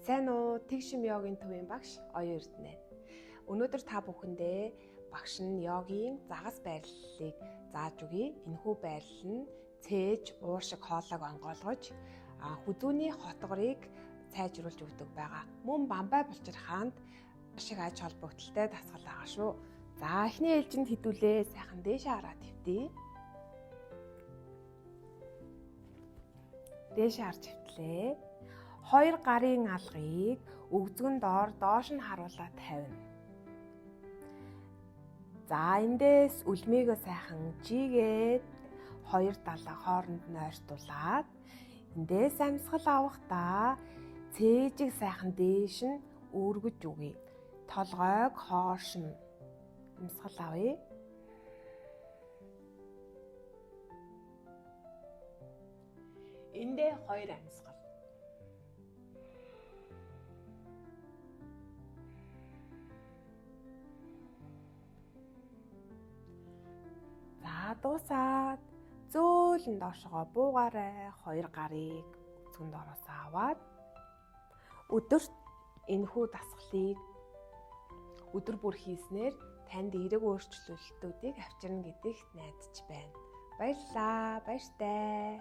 Сайн уу? Тэгшим йогийн төвийн багш Оюун Эрдэнэ. Өнөөдөр та бүхэндээ багш нь йогийн загас байрлалыг зааж өгье. Энэхүү байрлал нь цээж, уур шиг хоолойг онгойлгож, хүзүүний хотгорыг сайжруулж өгдөг байгаа. Мөн Бамбай булчир хаанд шиг аж холбогдолтой дасгал байгаа шүү. За эхний ээлжинд хэдүүлээ сайхан дээшээ хараад хэвтээ. Дээшээ харж хэвтлээ. Хоёр гарын алгыг өгзгөн доор доош нь харуулаад тавина. За эндээс үлмийгөө сайхан жигээд хоёр далаа хооронд нь ойртуулад эндээс амьсгал авахдаа цээжийг сайхан дээш нь өргөж өгье. Толгойг хоош нь амьсгал авъя. Эндээ хоёр амьсгал. За дуусаад зөөлөн доошогоо буугаарай. Хоёр гарыг өгзгөн доороос аваад өдөрт энэхүү дасгалыг өдөр бүр хийснээр танд эерэг өөрчлөлтүүдийг авчирна гэдэгт найдаж байна. Баярлалаа. Баяртай.